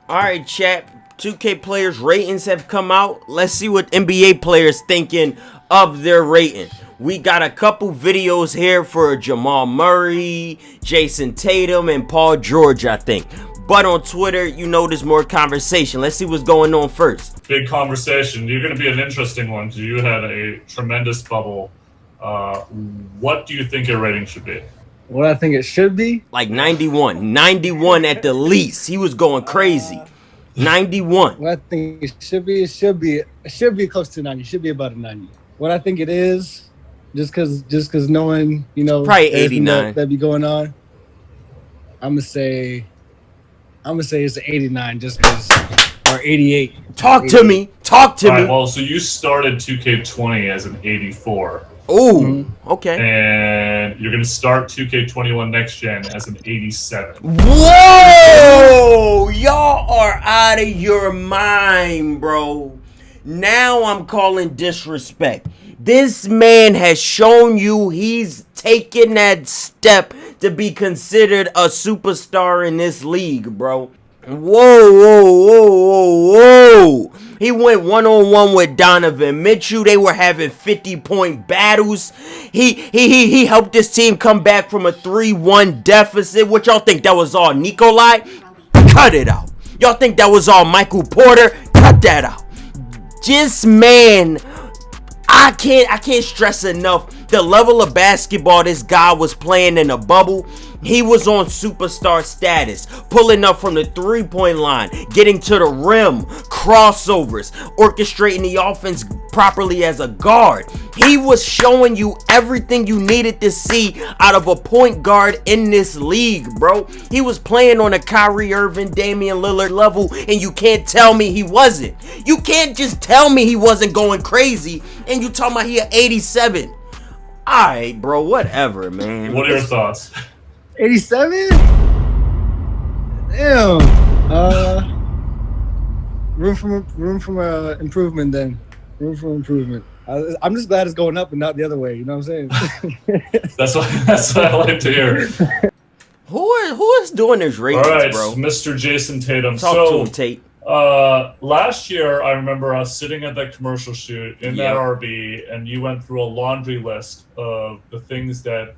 All right, chat. 2K players' ratings have come out. Let's see what NBA players thinking of their rating. We got a couple videos here for Jamal Murray, Jayson Tatum, and Paul George, I think. But on Twitter, you know there's more conversation. Let's see what's going on first. Big conversation. You're going to be an interesting one because you had a tremendous bubble. What do you think your rating should be? What I think it should be? Like 91. 91 at the least. He was going crazy. 91. What I think it should be close to 90. It should be about a 90. What I think it is, just cause knowing, you know, probably 89 that be going on. I'm gonna say it's an 89 just cause, or 88. Talk 88. To me. Talk to me. Well, so you started 2K20 as an 84. Oh, okay. And you're going to start 2K21 next gen as an 87. Whoa! Y'all are out of your mind, bro. Now I'm calling disrespect. This man has shown you he's taken that step to be considered a superstar in this league, bro. Whoa. He went one-on-one with Donovan Mitchell. They were having 50-point battles. He helped this team come back from a 3-1 deficit. What y'all think that was all Nikolai? Cut it out. Y'all think that was all Michael Porter? Cut that out. This man, I can't stress enough the level of basketball this guy was playing in the bubble. He was on superstar status, pulling up from the three-point line, getting to the rim, crossovers, orchestrating the offense properly as a guard. He was showing you everything you needed to see out of a point guard in this league, bro. He was playing on a Kyrie Irving, Damian Lillard level, and you can't tell me he wasn't. You can't just tell me he wasn't going crazy, and you talking about he at 87. All right, bro, whatever, man. What are your thoughts? 87? Damn. Room for improvement then. Room for improvement. I'm just glad it's going up and not the other way. You know what I'm saying? That's what I like to hear. Who is doing this ratings, all right, bro? Mr. Jayson Tatum. Talk to him, Tate. Last year, I remember us sitting at that commercial shoot in that RB, and you went through a laundry list of the things that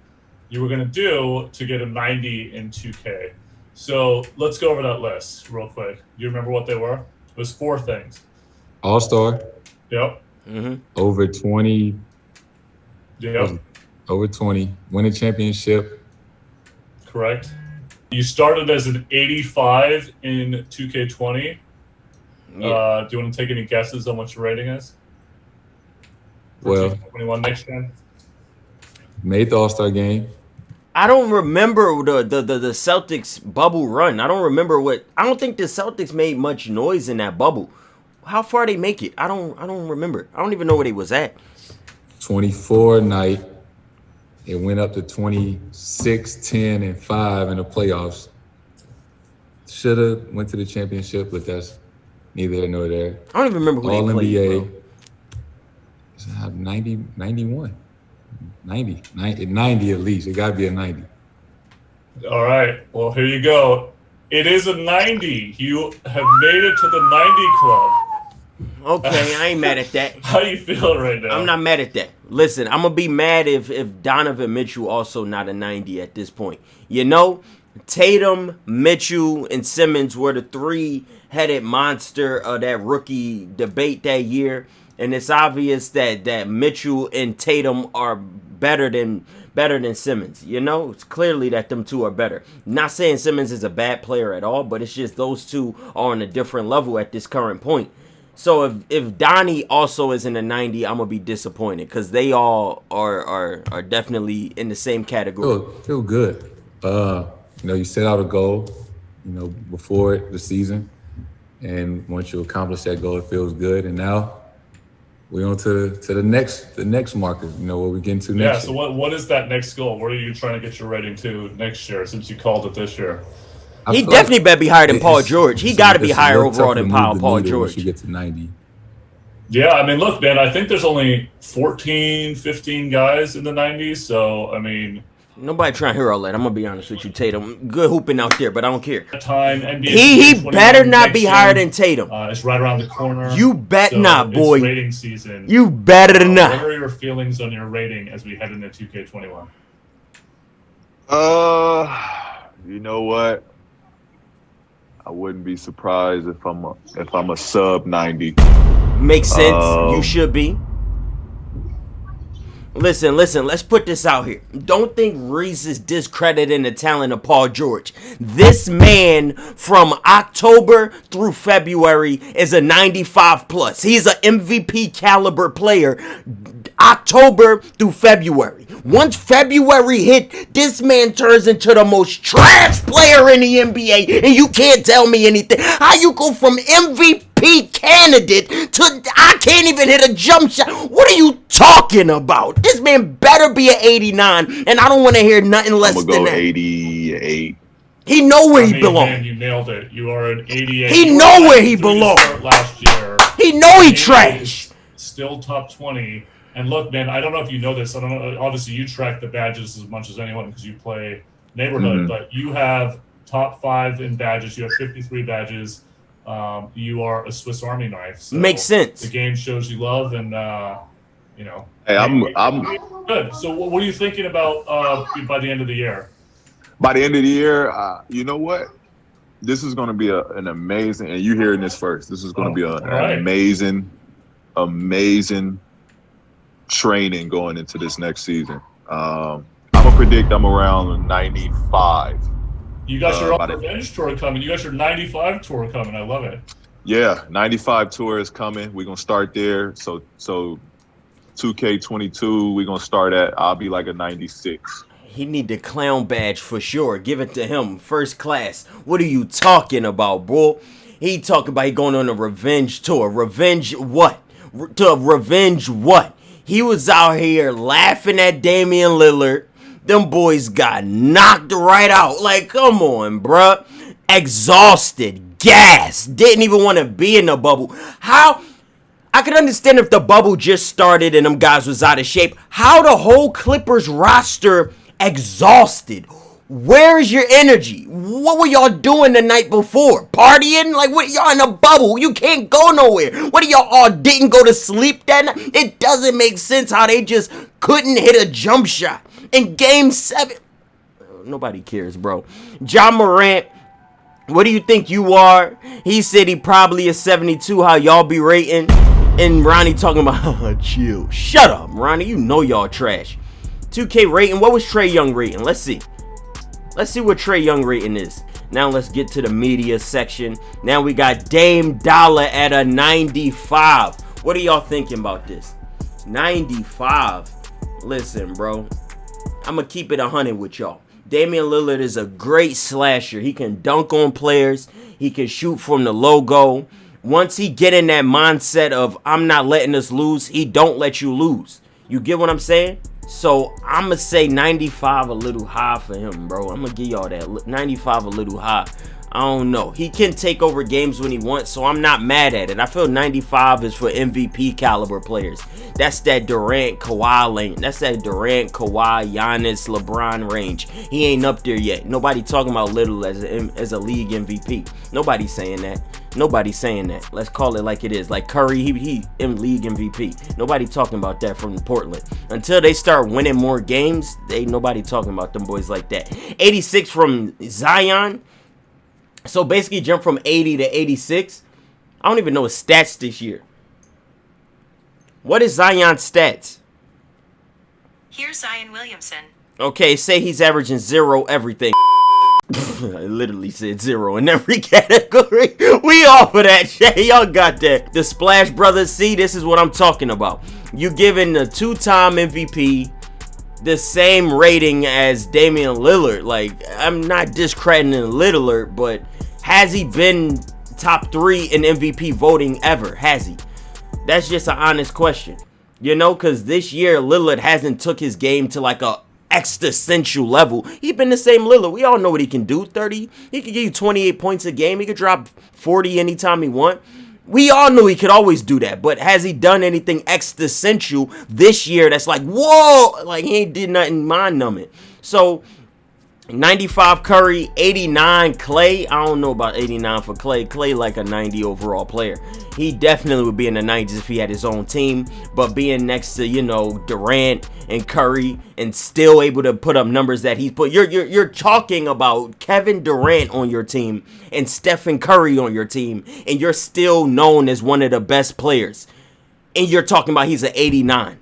you were going to do to get a 90 in 2K. So let's go over that list real quick. Do you remember what they were? It was 4 things. All-Star. Yep. Mm-hmm. Over 20. Yep. Over 20. Win a championship. Correct. You started as an 85 in 2K20. Yeah. Do you want to take any guesses on what your rating is? Well, 21 next gen. Made the All-Star game. I don't remember the Celtics bubble run. I don't think the Celtics made much noise in that bubble. How far they make it? I don't remember. I don't even know where they was at. 24 night. It went up to 26, 10, and 5 in the playoffs. Should have went to the championship, but that's neither here nor there. I don't even remember who All they played, NBA. bro. 91. 90 at least. It got to be a 90. All right. Well, here you go. It is a 90. You have made it to the 90 club. Okay, I ain't mad at that. How you feeling right now? I'm not mad at that. Listen, I'm going to be mad if Donovan Mitchell also not a 90 at this point. You know, Tatum, Mitchell, and Simmons were the three-headed monster of that rookie debate that year. And it's obvious that Mitchell and Tatum are better than Simmons. You know, it's clearly that them two are better. Not saying Simmons is a bad player at all, but it's just those two are on a different level at this current point. So if Donnie also isn't a 90, I'm gonna be disappointed because they all are definitely in the same category. Feel good. You set out a goal, before the season, and once you accomplish that goal, it feels good. And now we're on to the next marker. What we get into next. Yeah. So what is that next goal? What are you trying to get your rating to next year? Since you called it this year. He definitely better be higher than Paul George. He got to be higher overall than Paul George. Once you get to 90. Yeah, I mean, look, man, I think there's only 14, 15 guys in the 90s. So, I mean, Nobody trying to hear all that. I'm gonna be honest with you, Tatum. Good hooping out there, but I don't care. Time NBA He better not be higher than Tatum. It's right around the corner. You bet not, boy. It's rating season. You better not. What are your feelings on your rating as we head into 2K21? You know what? I wouldn't be surprised if I'm a sub 90. Makes sense. You should be. Listen, let's put this out here. Don't think Reese is discrediting the talent of Paul George. This man from October through February is a 95 plus. He's an MVP caliber player. October through February. Once February hit, this man turns into the most trash player in the NBA, and you can't tell me anything. How you go from MVP candidate to I can't even hit a jump shot? What are you talking about? This man better be an 89, and I don't want to hear nothing less I'm than gonna go that. 88. He know where he belongs. Man, you nailed it. You are an 88. He know where he belongs. Last year. He know he trash. Still top 20. And look, man, I don't know if you know this. I don't know. Obviously, you track the badges as much as anyone because you play neighborhood. But you have top 5 in badges. You have 53 badges. You are a Swiss Army knife. So Makes sense. The game shows you love, and you know. Hey, I'm good. So, what are you thinking about by the end of the year? by the end of the year. You know what? This is going to be an amazing. And you hearing this first? This is going to be an amazing training going into this next season. I'm gonna predict I'm around 95. You got your own revenge tour coming. You got your 95 tour coming. I love it. Yeah, 95 tour is coming. We're gonna start there. So 2K22, we're gonna start at. I'll be like a 96. He need the clown badge for sure. Give it to him. First class. What are you talking about, bro? He talking about he going on a revenge tour. Revenge what? To revenge what? He was out here laughing at Damian Lillard. Them boys got knocked right out. Like, come on, bruh. Exhausted. Gassed. Didn't even want to be in the bubble. How? I could understand if the bubble just started and them guys was out of shape. How the whole Clippers roster exhausted? Where's your energy? What were y'all doing the night before? Partying? Like, what? Y'all in a bubble. You can't go nowhere. What, y'all all didn't go to sleep that night? It doesn't make sense how they just couldn't hit a jump shot in Game 7. Nobody cares, bro. Jamal Murray, what do you think you are? He said he probably is 72, how y'all be rating. And Ronnie talking about, chill. Shut up, Ronnie. You know y'all trash. 2K rating. What was Trae Young rating? Let's see. Let's see what Trae Young rating is. Now let's get to the media section. Now we got Dame Dollar at a 95. What are y'all thinking about this? 95. Listen, bro. I'm going to keep it 100 with y'all. Damian Lillard is a great slasher. He can dunk on players. He can shoot from the logo. Once he get in that mindset of I'm not letting us lose, he don't let you lose. You get what I'm saying? So I'm going to say 95 a little high for him, bro. I'm going to give y'all that. 95 a little high. I don't know. He can take over games when he wants, so I'm not mad at it. I feel 95 is for MVP caliber players. That's that Durant, Kawhi lane. That's that Durant, Kawhi, Giannis, LeBron range. He ain't up there yet. Nobody talking about Little as a league MVP. Nobody's saying that. Nobody's saying that. Let's call it like it is. Like Curry, he in league MVP. Nobody talking about that from Portland. Until they start winning more games, ain't nobody talking about them boys like that. 86 from Zion. So basically jump from 80 to 86. I don't even know his stats this year. What is Zion's stats? Here's Zion Williamson. Okay, say he's averaging 0 everything. I literally said 0 in every category. We off of that shit. Y'all got that. The Splash Brothers, see, this is what I'm talking about. You giving the 2-time MVP the same rating as Damian Lillard. Like, I'm not discrediting Lillard, but has he been top 3 in MVP voting ever? Has he? That's just an honest question. You know, because this year Lillard hasn't took his game to like a existential level. He been the same Lillard. We all know what he can do. 30. He can give you 28 points a game. He could drop 40 anytime he want. We all knew he could always do that, but has he done anything existential this year that's like, whoa, like he ain't did nothing mind-numbing. So 95 Curry, 89 Klay. I don't know about 89 for Klay. Klay like a 90 overall player. He definitely would be in the 90s if he had his own team. But being next to, Durant and Curry and still able to put up numbers that he's put. You're talking about Kevin Durant on your team and Stephen Curry on your team, and you're still known as one of the best players. And you're talking about he's an 89.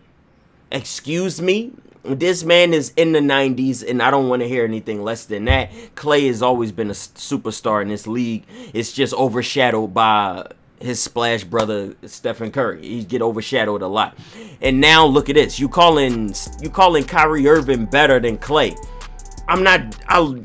Excuse me? This man is in the 90s, and I don't want to hear anything less than that. Klay has always been a superstar in this league. It's just overshadowed by his splash brother, Stephen Curry. He get overshadowed a lot. And now look at this. You calling Kyrie Irving better than Klay.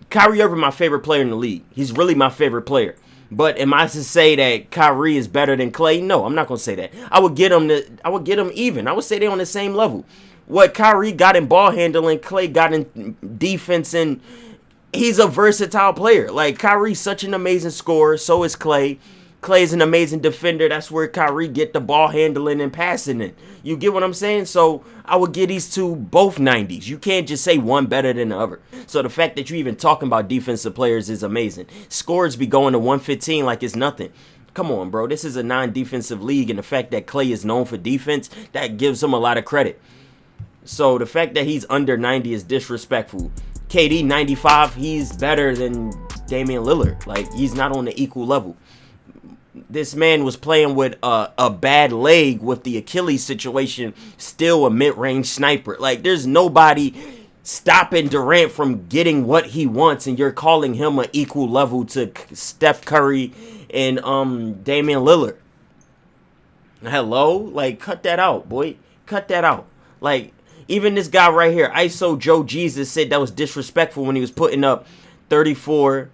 Kyrie Irving my favorite player in the league. He's really my favorite player. But am I to say that Kyrie is better than Klay? No, I'm not going to say that. I would get them even. I would say they're on the same level. What Kyrie got in ball handling, Klay got in defense, and he's a versatile player. Like, Kyrie's such an amazing scorer, so is Klay. Klay's an amazing defender. That's where Kyrie get the ball handling and passing it. You get what I'm saying? So I would get these two both 90s. You can't just say one better than the other. So the fact that you're even talking about defensive players is amazing. Scores be going to 115 like it's nothing. Come on, bro. This is a non-defensive league, and the fact that Klay is known for defense, that gives him a lot of credit. So the fact that he's under 90 is disrespectful. KD 95, he's better than Damian Lillard. Like, he's not on the equal level. This man was playing with a bad leg with the Achilles situation, still a mid-range sniper. Like, there's nobody stopping Durant from getting what he wants, and you're calling him an equal level to Steph Curry and Damian Lillard. Hello? Like, cut that out, boy. Cut that out. Like, even this guy right here, ISO Joe Jesus, said that was disrespectful when he was putting up 34,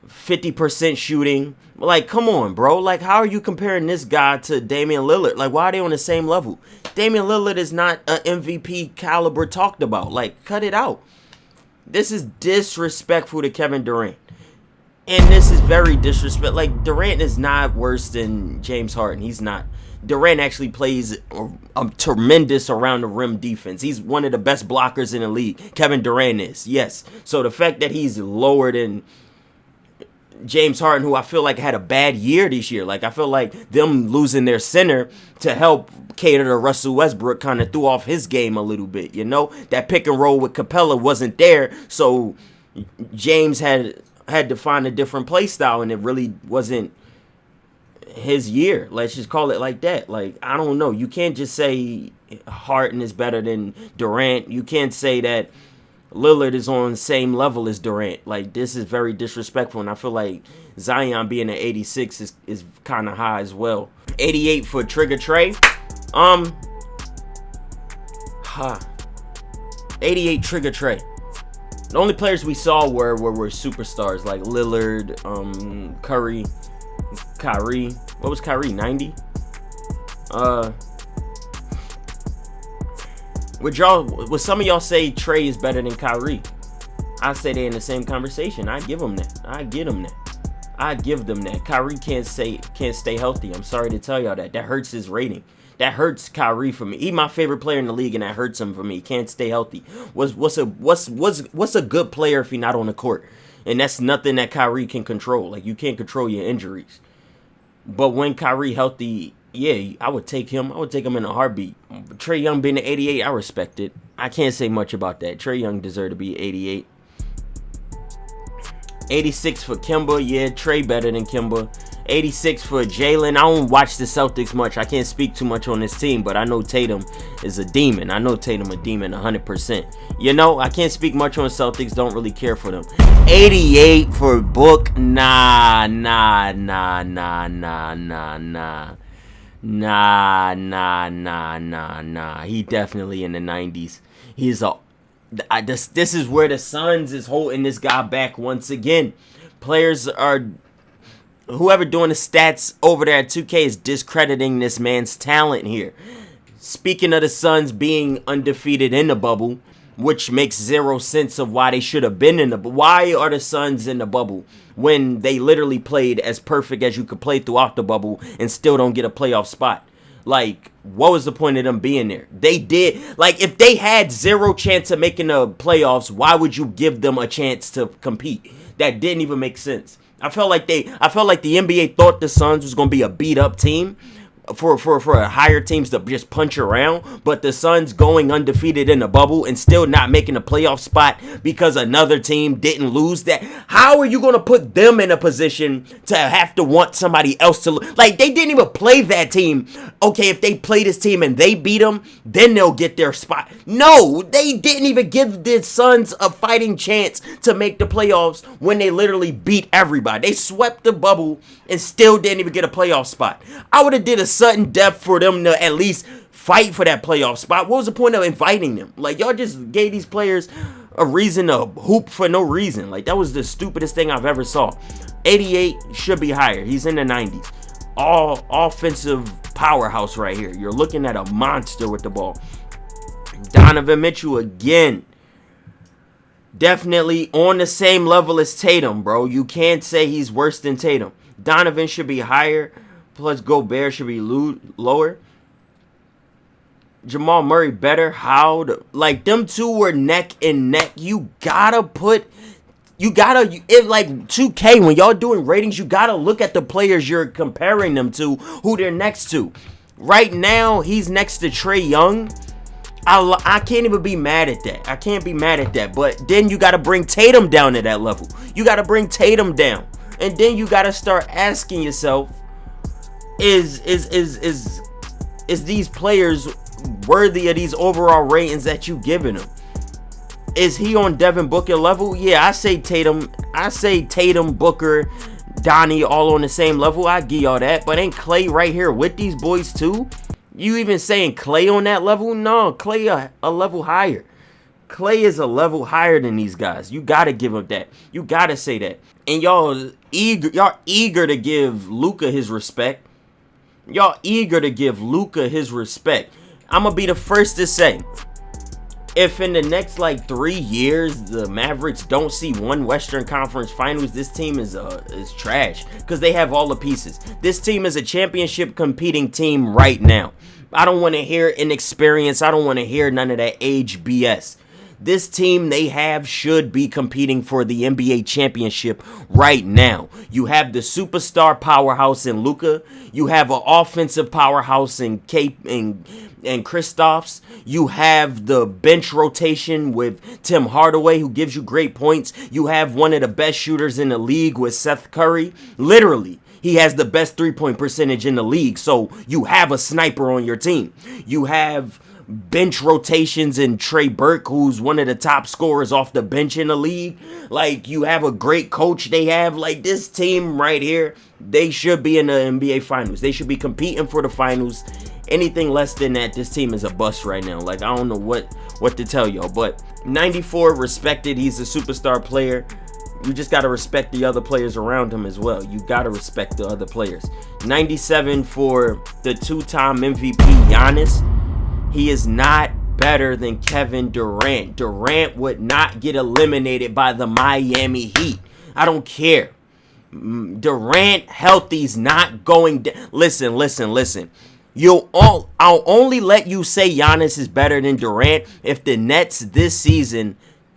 50% shooting. Like, come on, bro. Like, how are you comparing this guy to Damian Lillard? Like, why are they on the same level? Damian Lillard is not an MVP caliber talked about. Like, cut it out. This is disrespectful to Kevin Durant. And this is very disrespectful. Like, Durant is not worse than James Harden. He's not. Durant actually plays a tremendous around the rim defense. He's one of the best blockers in the league. Kevin Durant is, yes. So the fact that he's lower than James Harden, who I feel like had a bad year this year. Like, I feel like them losing their center to help cater to Russell Westbrook kind of threw off his game a little bit, you know? That pick and roll with Capella wasn't there, so James had to find a different play style, and it really wasn't his year. Let's just call it like that. Like, I don't know. You can't just say Harden is better than Durant. You can't say that Lillard is on the same level as Durant. Like, this is very disrespectful, and I feel like Zion being at 86 is kind of high as well. 88 for Trigger Trae. 88 Trigger Trae. The only players we saw were superstars like Lillard, Curry, Kyrie. What was Kyrie? 90? Would some of y'all say Trae is better than Kyrie? I'd say they're in the same conversation. I'd give them that. I'd give them that. Kyrie can't stay healthy. I'm sorry to tell y'all that. That hurts his rating. That hurts Kyrie for me. He's my favorite player in the league, and that hurts him for me. He can't stay healthy. What's a good player if he's not on the court? And that's nothing that Kyrie can control. Like, you can't control your injuries. But when Kyrie healthy, yeah, I would take him. I would take him in a heartbeat. Trae Young being an 88, I respect it. I can't say much about that. Trae Young deserved to be 88. 86 for Kemba. Yeah, Trae better than Kemba. 86 for Jalen. I don't watch the Celtics much. I can't speak too much on this team, but I know Tatum is a demon. 100%. You know, I can't speak much on Celtics. Don't really care for them. 88 for Book. Nah. He definitely in the 90s. This is where the Suns is holding this guy back once again. Players are... Whoever doing the stats over there at 2K is discrediting this man's talent here. Speaking of the Suns being undefeated in the bubble, which makes zero sense of why they should have been in the bubble. Why are the Suns in the bubble when they literally played as perfect as you could play throughout the bubble and still don't get a playoff spot? Like, what was the point of them being there? They did, like, if they had zero chance of making the playoffs, why would you give them a chance to compete? That didn't even make sense. I felt like the NBA thought the Suns was gonna be a beat up team for higher teams to just punch around, but the Suns going undefeated in the bubble and still not making a playoff spot because another team didn't lose that. How are you going to put them in a position to have to want somebody else to lose? Like, they didn't even play that team. Okay, if they play this team and they beat them, then they'll get their spot. No, they didn't even give the Suns a fighting chance to make the playoffs when they literally beat everybody. They swept the bubble and still didn't even get a playoff spot. I would have did a sudden death for them to at least fight for that playoff spot. What was the point of inviting them? Like, y'all just gave these players a reason to hoop for no reason. Like, that was the stupidest thing I've ever saw. 88 should be higher. He's in the 90s. All offensive powerhouse right here. You're looking at a monster with the ball. Donovan Mitchell again. Definitely on the same level as Tatum, bro. You can't say he's worse than Tatum. Donovan should be higher. Plus Gobert should be lower. Jamal Murray better. How? Like, them two were neck and neck. You gotta, if like 2K, when y'all doing ratings, you gotta look at the players you're comparing them to, who they're next to. Right now, he's next to Trae Young. I can't even be mad at that. I can't be mad at that. But then you gotta bring Tatum down to that level. You gotta bring Tatum down. And then you gotta start asking yourself, is these players worthy of these overall ratings that you giving them? Is he on Devin Booker level? Yeah, I say Tatum, Booker, Donnie all on the same level. I give y'all that. But ain't Klay right here with these boys too? You even saying Klay on that level? No, Klay a level higher. Klay is a level higher than these guys. You gotta give him that. You gotta say that. And y'all eager to give Luka his respect. Y'all eager to give Luka his respect. I'm going to be the first to say, if in the next like 3 years the Mavericks don't see one Western Conference Finals, this team is trash because they have all the pieces. This team is a championship competing team right now. I don't want to hear inexperience. I don't want to hear none of that age BS. This team they have should be competing for the NBA championship right now. You have the superstar powerhouse in Luka. You have an offensive powerhouse in Kristaps. You have the bench rotation with Tim Hardaway, who gives you great points. You have one of the best shooters in the league with Seth Curry. Literally, he has the best three-point percentage in the league. So you have a sniper on your team. You have bench rotations in Trey Burke, who's one of the top scorers off the bench in the league. Like, you have a great coach. They have, like, this team right here, they should be in the NBA Finals. They should be competing for the finals. Anything less than that, this team is a bust right now. Like, I don't know what to tell y'all, but 94 respected. He's a superstar player. You just got to respect the other players around him as well. You got to respect the other players. 97 for the two-time MVP Giannis. He is not better than Kevin Durant. Durant would not get eliminated by the Miami Heat. I don't care. Durant healthy's not going down. Listen. I'll only let you say Giannis is better than Durant if the Nets this season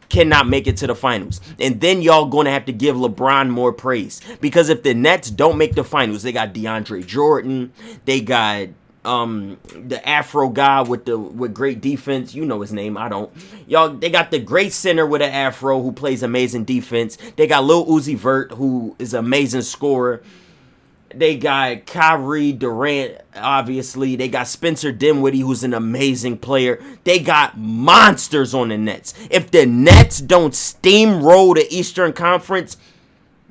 cannot make it to the finals. And then y'all gonna have to give LeBron more praise. Because if the Nets don't make the finals, they got DeAndre Jordan, they got the Afro guy with great defense. You know his name. I don't. Y'all, they got the great center with an Afro who plays amazing defense. They got Lil Uzi Vert, who is an amazing scorer. They got Kyrie, Durant, obviously. They got Spencer Dinwiddie, who's an amazing player. They got monsters on the Nets. If the Nets don't steamroll the Eastern Conference,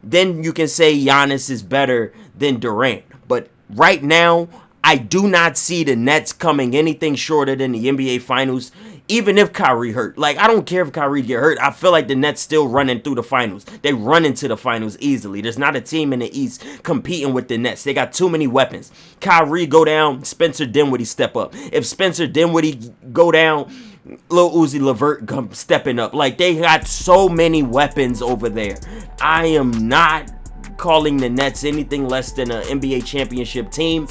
then you can say Giannis is better than Durant. But right now, I do not see the Nets coming anything shorter than the NBA Finals, even if Kyrie hurt. Like, I don't care if Kyrie get hurt. I feel like the Nets still running through the finals. They run into the finals easily. There's not a team in the East competing with the Nets. They got too many weapons. Kyrie go down, Spencer Dinwiddie step up. If Spencer Dinwiddie go down, Lil Uzi Levert come stepping up. Like, they got so many weapons over there. I am not calling the Nets anything less than an NBA championship team.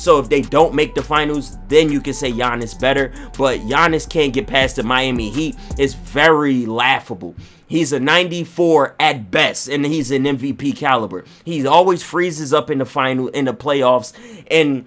So if they don't make the finals, then you can say Giannis better. But Giannis can't get past the Miami Heat. It's very laughable. He's a 94 at best, and he's an MVP caliber. He always freezes up in the playoffs, and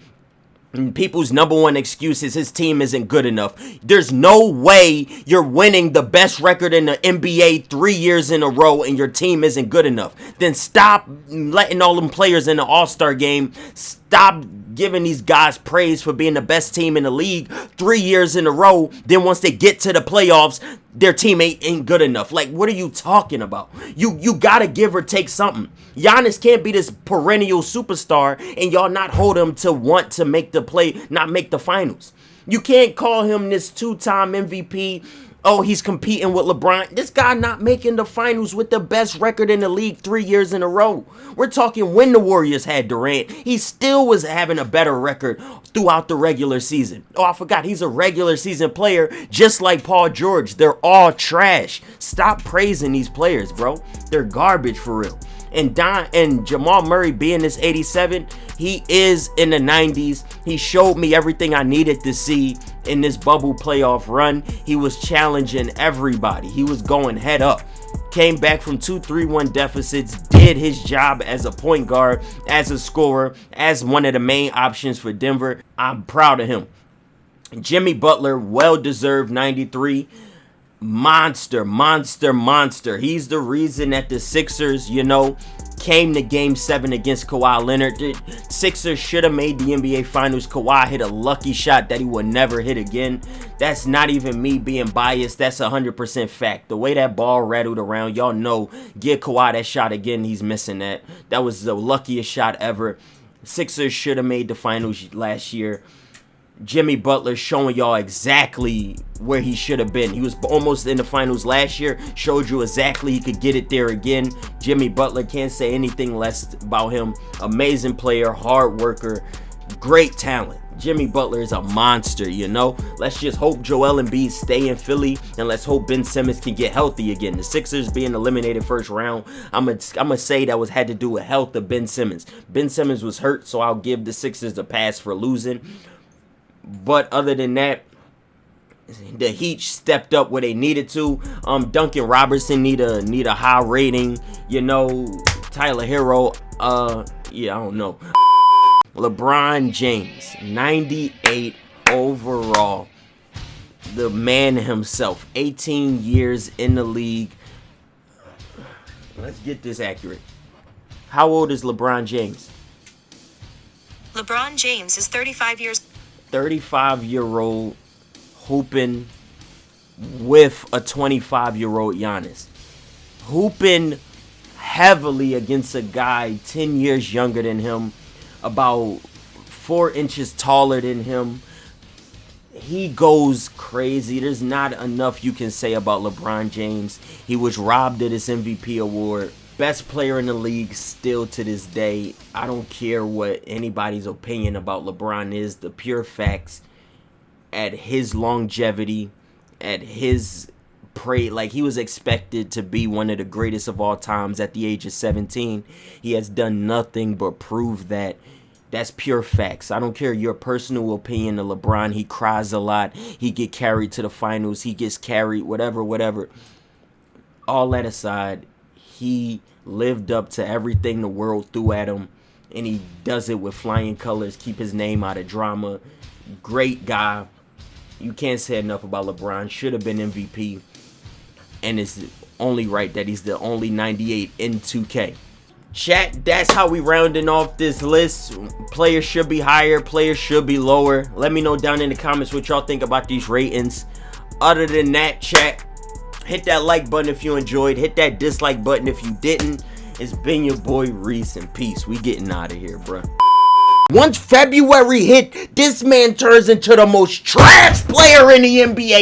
people's number one excuse is his team isn't good enough. There's no way you're winning the best record in the NBA 3 years in a row and your team isn't good enough. Then stop letting all them players in the All-Star game. Stop giving these guys praise for being the best team in the league 3 years in a row. Then once they get to the playoffs, their team ain't good enough. Like, what are you talking about? You gotta give or take something. Giannis can't be this perennial superstar and y'all not hold him to want to make the play, not make the finals. You can't call him this 2-time MVP. Oh, he's competing with LeBron. This guy not making the finals with the best record in the league 3 years in a row. We're talking when the Warriors had Durant. He still was having a better record throughout the regular season. Oh, I forgot. He's a regular season player just like Paul George. They're all trash. Stop praising these players, bro. They're garbage for real. And Jamal Murray being this 87, he is in the 90s. He showed me everything I needed to see in this bubble playoff run. He was challenging everybody. He was going head up. Came back from 2-3-1 deficits, did his job as a point guard, as a scorer, as one of the main options for Denver. I'm proud of him. Jimmy Butler, well-deserved 93. Monster. He's the reason that the Sixers, came to Game 7 against Kawhi Leonard. The Sixers should have made the NBA Finals. Kawhi hit a lucky shot that he would never hit again. That's not even me being biased. That's 100% fact. The way that ball rattled around, y'all know, give Kawhi that shot again, he's missing that. That was the luckiest shot ever. Sixers should have made the Finals last year. Jimmy Butler showing y'all exactly where he should have been. He was almost in the finals last year. Showed you exactly he could get it there again. Jimmy Butler, can't say anything less about him. Amazing player, hard worker, great talent. Jimmy Butler is a monster, Let's just hope Joel Embiid stay in Philly, and let's hope Ben Simmons can get healthy again. The Sixers being eliminated first round, I'm gonna say that had to do with health of Ben Simmons. Ben Simmons was hurt, so I'll give the Sixers a pass for losing. But other than that, the Heat stepped up where they needed to. Duncan Robertson need a high rating. Tyler Hero. I don't know. LeBron James, 98 overall. The man himself, 18 years in the league. Let's get this accurate. How old is LeBron James? LeBron James is 35 years. 35-year-old hooping with a 25-year-old Giannis. Hooping heavily against a guy 10 years younger than him, about 4 inches taller than him. He goes crazy. There's not enough you can say about LeBron James. He was robbed of this MVP award. Best player in the league still to this day. I don't care what anybody's opinion about LeBron is. The pure facts, at his longevity, at his he was expected to be one of the greatest of all times at the age of 17. He has done nothing but prove that. That's pure facts. I don't care your personal opinion of LeBron. He cries a lot. He get carried to the finals. He gets carried, whatever. All that aside, he lived up to everything the world threw at him, and he does it with flying colors, keep his name out of drama. Great guy. You can't say enough about LeBron. Should have been MVP, and it's only right that he's the only 98 in 2K. Chat, that's how we rounding off this list. Players should be higher, players should be lower. Let me know down in the comments what y'all think about these ratings. Other than that, chat, hit that like button if you enjoyed. Hit that dislike button if you didn't. It's been your boy Reese, and peace. We getting out of here, bruh. Once February hit, this man turns into the most trash player in the NBA.